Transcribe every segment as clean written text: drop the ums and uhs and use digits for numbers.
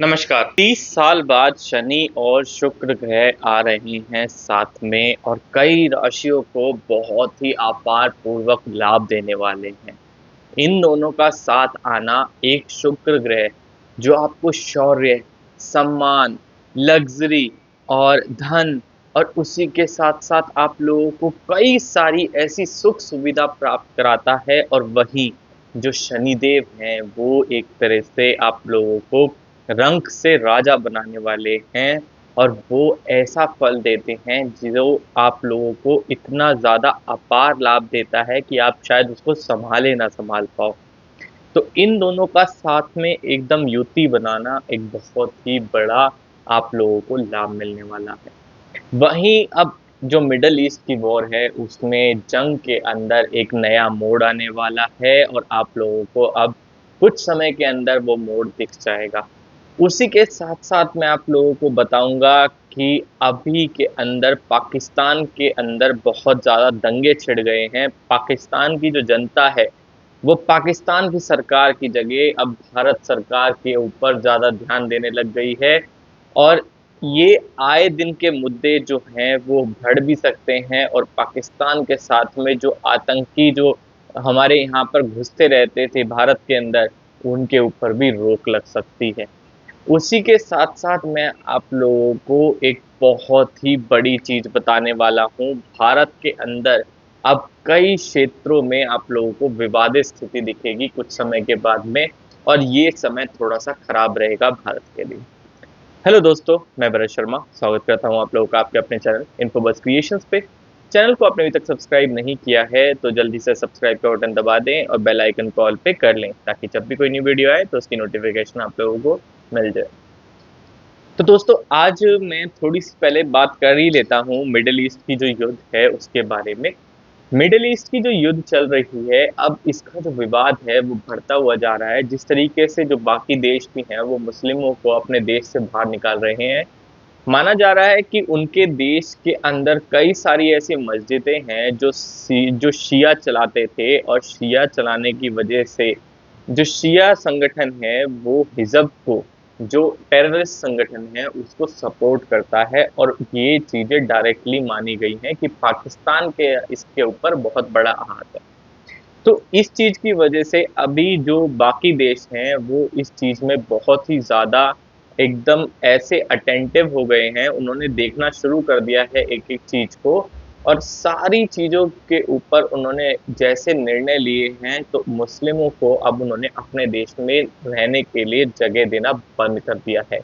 नमस्कार। 30 साल बाद शनि और शुक्र ग्रह आ रहे हैं साथ में और कई राशियों को बहुत ही अपार पूर्वक लाभ देने वाले हैं। इन दोनों का साथ आना एक शुक्र ग्रह जो आपको शौर्य, सम्मान, लग्ज़री और धन और उसी के साथ-साथ आप लोगों को कई सारी ऐसी सुख-सुविधा प्राप्त कराता है और वहीं जो शनिदेव हैं, वो एक तरह से आप लोगों को रंक से राजा बनाने वाले हैं और वो ऐसा फल देते हैं जो आप लोगों को इतना ज़्यादा अपार लाभ देता है कि आप शायद उसको सँभाले ना सँभाल पाओ। तो इन दोनों का साथ में एकदम युति बनाना एक बहुत ही बड़ा आप लोगों को लाभ मिलने वाला है। वहीं अब जो मिडल ईस्ट की वॉर है उसमें जंग के अंदर एक नया मोड़ आने वाला है और आप लोगों को अब कुछ समय के अंदर वो मोड़ दिख जाएगा। उसी के साथ-साथ मैं आप लोगों को बताऊँगा कि अभी के अंदर पाकिस्तान के अंदर बहुत ज़्यादा दंगे छिड़ गए हैं। पाकिस्तान की जो जनता है, वो पाकिस्तान की सरकार की जगह अब भारत सरकार के ऊपर ज़्यादा ध्यान देने लग गई है और ये आए दिन के मुद्दे जो हैं वो बढ़ भी सकते हैं और पाकिस्तान के साथ में जो आतंकी जो हमारे यहाँ पर घुसते रहते थे भारत के अंदर, उनके ऊपर भी रोक लग सकती है। उसी के साथ-साथ मैं आप लोगों को एक बहुत ही बड़ी चीज़ बताने वाला हूँ। भारत के अंदर अब कई क्षेत्रों में आप लोगों को विवादित स्थिति दिखेगी कुछ समय के बाद में और ये समय थोड़ा-सा खराब रहेगा भारत के लिए। हेलो दोस्तों, मैं भरत शर्मा, स्वागत करता हूँ आप लोगों का आपके अपने चैनल इन्फोबज़ क्रिएशंस पे। चैनल को आपने अभी तक सब्सक्राइब नहीं किया है, तो जल्दी से सब्सक्राइब का बटन दबा दें और बेल आइकन को ऑल पे कर लें, ताकि जब भी कोई न्यू वीडियो आए, तो उसकी नोटिफ़िकेशन आप लोगों को मिल जाए। तो दोस्तों आज मैं थोड़ी-सी पहले बात कर ही लेता हूँ मिडल ईस्ट की जो युद्ध है उसके बारे में। मिडल ईस्ट की जो युद्ध चल रही है, अब इसका जो विवाद है वो बढ़ता हुआ जा रहा है। जिस तरीके से जो बाकी देश भी हैं वो मुस्लिमों को अपने देश से बाहर निकाल रहे हैं। माना जा रहा है कि उनके देश के अंदर कई सारी ऐसी मस्जिदें हैं जो शिया चलाते थे और शिया चलाने की वजह से जो शिया संगठन है वो हिज़्ब को जो टेररिस्ट संगठन है उसको सपोर्ट करता है और ये चीज़ें डायरेक्टली मानी गई हैं कि पाकिस्तान के इसके ऊपर बहुत बड़ा हाथ है। तो इस चीज़ की वजह से अभी जो बाकी देश हैं वो इस चीज़ में बहुत ही ज़्यादा एकदम ऐसे अटेंटिव हो गए हैं, उन्होंने देखना शुरू कर दिया है एक-एक चीज़ को और सारी चीज़ों के ऊपर उन्होंने जैसे निर्णय लिए हैं, तो मुस्लिमों को अब उन्होंने अपने देश में रहने के लिए जगह देना बंद कर दिया है।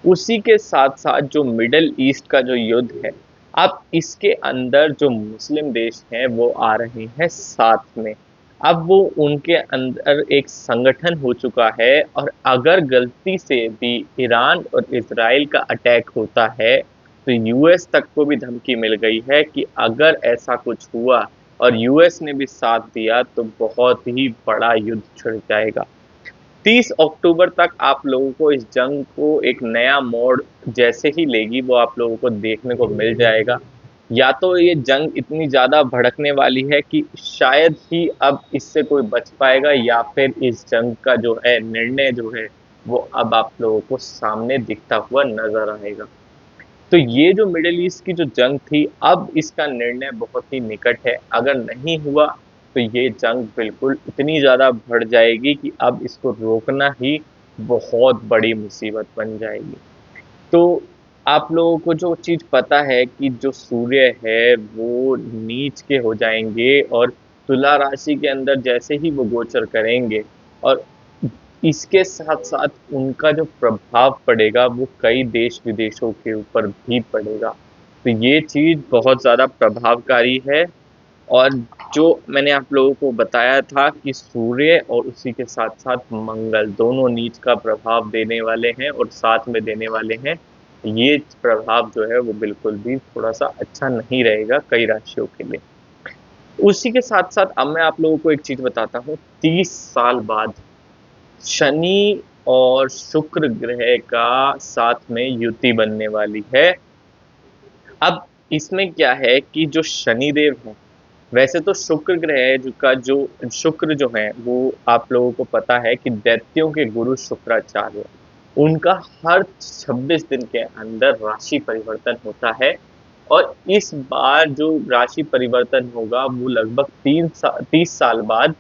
उसी के साथ-साथ जो मिडल ईस्ट का जो युद्ध है, अब इसके अंदर जो मुस्लिम देश हैं वो आ रहे हैं साथ में। अब वो उनके अंदर एक संगठन हो चुका है और अगर गलती से भी ईरान और इज़राइल का अटैक होता है, तो यूएस तक को भी धमकी मिल गई है कि अगर ऐसा कुछ हुआ और यूएस ने भी साथ दिया तो बहुत ही बड़ा युद्ध छिड़ जाएगा। 30 अक्टूबर तक आप लोगों को इस जंग को एक नया मोड़ जैसे ही लेगी वो आप लोगों को देखने को मिल जाएगा। या तो ये जंग इतनी ज़्यादा भड़कने वाली है कि शायद ही अब इससे कोई बच पाएगा या फिर इस जंग का जो है निर्णय जो है वो अब आप लोगों को सामने दिखता हुआ नज़र आएगा। तो ये जो मिडल ईस्ट की जो जंग थी, अब इसका निर्णय बहुत ही निकट है। अगर नहीं हुआ, तो ये जंग बिल्कुल इतनी ज़्यादा बढ़ जाएगी कि अब इसको रोकना ही बहुत बड़ी मुसीबत बन जाएगी। तो आप लोगों को जो चीज़ पता है कि जो सूर्य है, वो नीच के हो जाएँगे और तुला राशि के अंदर जैसे ही वो गोचर करेंगे और इसके साथ-साथ उनका जो प्रभाव पड़ेगा वो कई देश-विदेशों के ऊपर भी पड़ेगा। तो ये चीज़ बहुत ज़्यादा प्रभावकारी है और जो मैंने आप लोगों को बताया था कि सूर्य और उसी के साथ-साथ मंगल दोनों नीच का प्रभाव देने वाले हैं और साथ में देने वाले हैं। ये प्रभाव जो है वो बिल्कुल भी थोड़ा-सा अच्छा नहीं रहेगा कई राशियों के लिए। उसी के साथ-साथ अब मैं आप लोगों को एक चीज़ बताता हूँ, 30 साल बाद शनि और शुक्र ग्रह का साथ में युति बनने वाली है। अब इसमें क्या है कि जो शनिदेव हैं, वैसे तो शुक्र ग्रह जो शुक्र जो है वो आप लोगों को पता है कि दैत्यों के गुरु शुक्राचार्य हैं। उनका हर 26 दिन के अंदर राशि परिवर्तन होता है। और इस बार जो राशि परिवर्तन होगा वो लगभग 30 साल बाद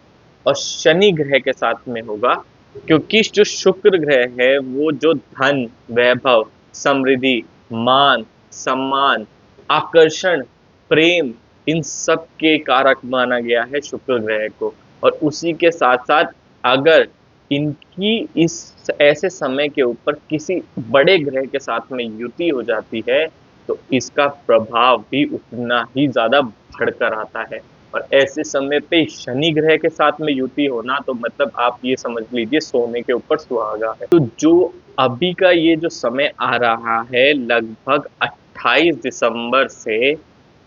और शनि ग्रह के साथ में होगा, क्योंकि जो शुक्र ग्रह है वो जो धन, वैभव, समृद्धि, मान, सम्मान, आकर्षण, प्रेम, इन सब के कारक माना गया है शुक्र ग्रह को। और उसी के साथ साथ अगर इनकी इस ऐसे समय के ऊपर किसी बड़े ग्रह के साथ में युति हो जाती है तो इसका प्रभाव भी उतना ही ज़्यादा बढ़कर आता है। और ऐसे समय पे शनि ग्रह के साथ में युति होना तो मतलब आप ये समझ लीजिए सोने के ऊपर सुहागा है। तो जो अभी का ये जो समय आ रहा है लगभग 28 दिसंबर से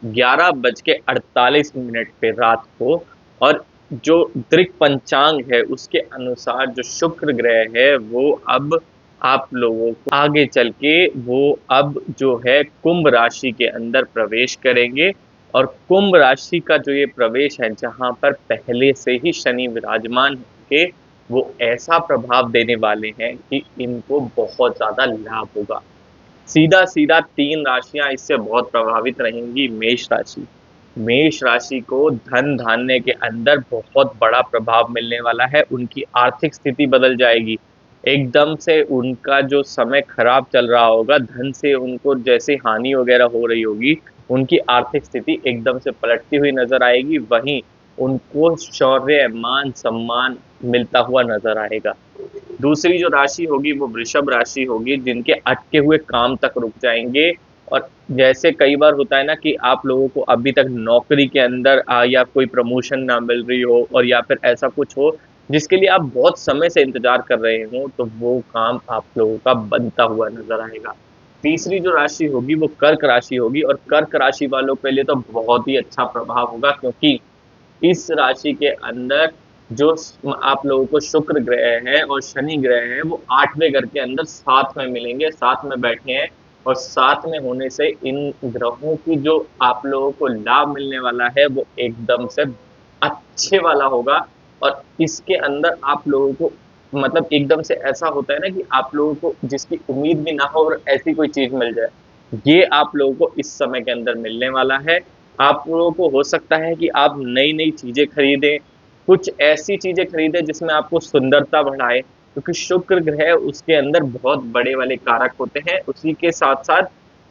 11:48 पे रात को, और जो दृक पंचांग है उसके अनुसार जो शुक्र ग्रह है वो अब आप लोगों को आगे चल के वो अब जो है कुंभ राशि के अंदर प्रवेश करेंगे। और कुंभ राशि का जो ये प्रवेश है जहां पर पहले से ही शनि विराजमान होंगे, वो ऐसा प्रभाव देने वाले हैं कि इनको बहुत ज्यादा लाभ होगा। सीधा सीधा 3 राशियां इससे बहुत प्रभावित रहेंगी। मेष राशि को धन धान्य के अंदर बहुत बड़ा प्रभाव मिलने वाला है। उनकी आर्थिक स्थिति बदल जाएगी एकदम से। उनका जो समय खराब चल रहा होगा, धन से उनको जैसे हानि वगैरह हो रही होगी, उनकी आर्थिक स्थिति एकदम से पलटती हुई नजर आएगी। वहीं उनको शौर्य, मान, सम्मान मिलता हुआ नजर आएगा। दूसरी जो राशि होगी वो वृषभ राशि होगी, जिनके अटके हुए काम तक रुक जाएंगे। और जैसे कई बार होता है ना कि आप लोगों को अभी तक नौकरी के अंदर या कोई प्रमोशन ना मिल रही हो, और या फिर ऐसा कुछ हो जिसके लिए आप बहुत समय से इंतजार कर रहे हो, तो वो काम आप लोगों का बनता हुआ नजर आएगा। तीसरी जो राशि होगी वो कर्क राशि होगी, और कर्क राशि वालों के लिए तो बहुत ही अच्छा प्रभाव होगा, क्योंकि इस राशि के अंदर जो आप लोगों को शुक्र ग्रह है और शनि ग्रह है वो 8वें घर के अंदर साथ में मिलेंगे, साथ में बैठे हैं। और साथ में होने से इन ग्रहों की जो आप लोगों को लाभ मिलने वाला है वो एकदम से अच्छे वाला होगा। और इसके अंदर आप लोगों को मतलब एकदम से ऐसा होता है ना कि आप लोगों को जिसकी उम्मीद भी ना हो और ऐसी कोई चीज मिल जाए, ये आप लोगों को इस समय के अंदर मिलने वाला है। आप लोगों को हो सकता है कि आप नई नई चीजें खरीदें, कुछ ऐसी चीजें खरीदें जिसमें आपको सुंदरता बढ़ाए, क्योंकि शुक्र ग्रह उसके अंदर बहुत बड़े वाले कारक होते हैं। उसी के साथ साथ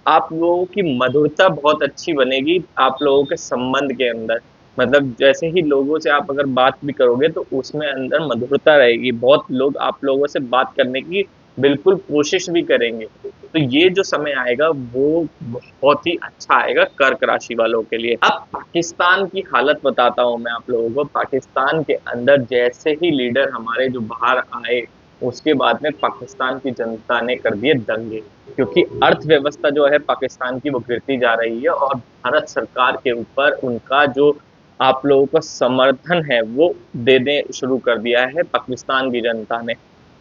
आप लोगों की मधुरता बहुत अच्छी बनेगी आप लोगों के संबंध के अंदर। मतलब जैसे ही लोगों से आप अगर बात भी करोगे तो उसमें अंदर मधुरता रहेगी। बहुत लोग आप लोगों से बात करने की बिल्कुल कोशिश भी करेंगे। तो ये जो समय आएगा वो बहुत ही अच्छा आएगा कर्क राशि वालों के लिए। अब पाकिस्तान की हालत बताता हूँ मैं आप लोगों को। पाकिस्तान के अंदर जैसे ही लीडर हमारे जो बाहर आए, उसके बाद में पाकिस्तान की जनता ने कर दिए दंगे, क्योंकि अर्थव्यवस्था जो है पाकिस्तान की वो गिरती जा रही है। और भारत सरकार के ऊपर उनका जो आप लोगों का समर्थन है वो देने शुरू कर दिया है पाकिस्तान की जनता ने।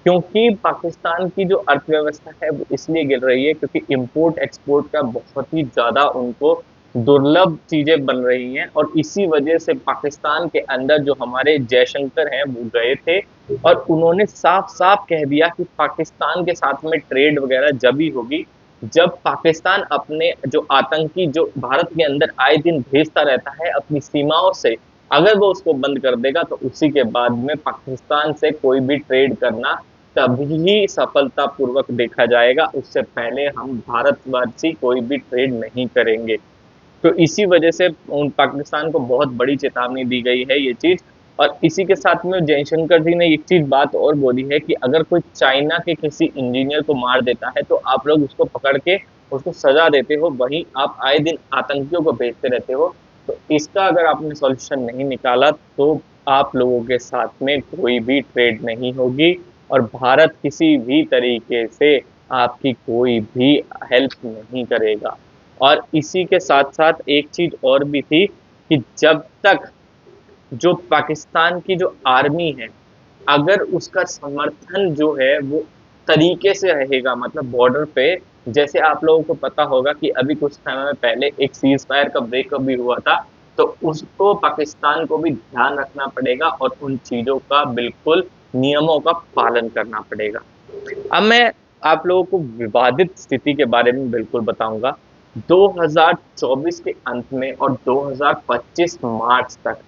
क्योंकि पाकिस्तान की जो अर्थव्यवस्था है वो इसलिए गिर रही है क्योंकि इंपोर्ट एक्सपोर्ट का बहुत ही ज़्यादा उनको दुर्लभ चीज़ें बन रही हैं। और इसी वजह से पाकिस्तान के अंदर जो हमारे जयशंकर हैं वो गए थे, और उन्होंने साफ साफ कह दिया कि पाकिस्तान के साथ में ट्रेड वगैरह जब ही होगी जब पाकिस्तान अपने जो आतंकी जो भारत के अंदर आए दिन भेजता रहता है अपनी सीमाओं से, अगर वो उसको बंद कर देगा तो उसी के बाद में पाकिस्तान से कोई भी ट्रेड करना तभी सफलतापूर्वक देखा जाएगा। उससे पहले हम भारतवासी कोई भी ट्रेड नहीं करेंगे। तो इसी वजह से उन पाकिस्तान को बहुत बड़ी चेतावनी दी गई है ये चीज़। और इसी के साथ में जयशंकर जी ने एक चीज़ बात और बोली है कि अगर कोई चाइना के किसी इंजीनियर को मार देता है तो आप लोग उसको पकड़ के उसको सजा देते हो, वहीं आप आए दिन आतंकियों को भेजते रहते हो। तो इसका अगर आपने सॉल्यूशन नहीं निकाला तो आप लोगों के साथ में कोई भी ट्रेड नहीं होगी, और भारत किसी भी तरीके से आपकी कोई भी हेल्प नहीं करेगा। और इसी के साथ साथ एक चीज और भी थी कि जब तक जो पाकिस्तान की जो आर्मी है, अगर उसका समर्थन जो है वो तरीके से रहेगा, मतलब बॉर्डर पे, जैसे आप लोगों को पता होगा कि अभी कुछ समय पहले एक सीज फायर का ब्रेकअप भी हुआ था, तो उसको पाकिस्तान को भी ध्यान रखना पड़ेगा और उन चीजों का बिल्कुल नियमों का पालन करना पड़ेगा। अब मैं आप लोगों को विवादित स्थिति के बारे में बिल्कुल बताऊंगा। 2024 के अंत में और 2025 मार्च तक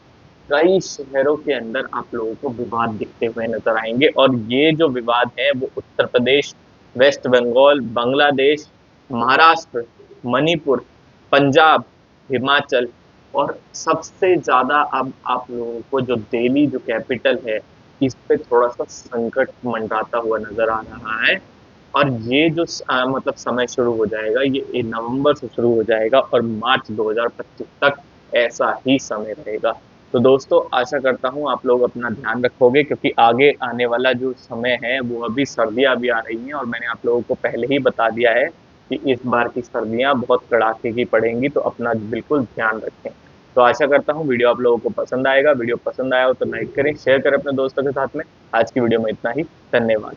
कई शहरों के अंदर आप लोगों को विवाद दिखते हुए नजर आएंगे, और ये जो विवाद है वो उत्तर प्रदेश, वेस्ट बंगाल, बांग्लादेश, महाराष्ट्र, मणिपुर, पंजाब, हिमाचल, और सबसे ज्यादा अब आप लोगों को जो दिल्ली जो कैपिटल है, इस पे थोड़ा सा संकट मंडराता हुआ नजर आ रहा है। और ये जो मतलब समय शुरू हो जाएगा, ये नवंबर से शुरू हो जाएगा और मार्च 2025 तक ऐसा ही समय रहेगा। तो दोस्तों, आशा करता हूँ आप लोग अपना ध्यान रखोगे, क्योंकि आगे आने वाला जो समय है वो अभी सर्दियाँ भी आ रही हैं, और मैंने आप लोगों को पहले ही बता दिया है कि इस बार की सर्दियाँ बहुत कड़ाके की पड़ेंगी, तो अपना बिल्कुल ध्यान रखें। तो आशा करता हूँ वीडियो आप लोगों को पसंद आएगा। वीडियो पसंद आया हो तो लाइक करें, शेयर करें अपने दोस्तों के साथ में। आज की वीडियो में इतना ही। धन्यवाद।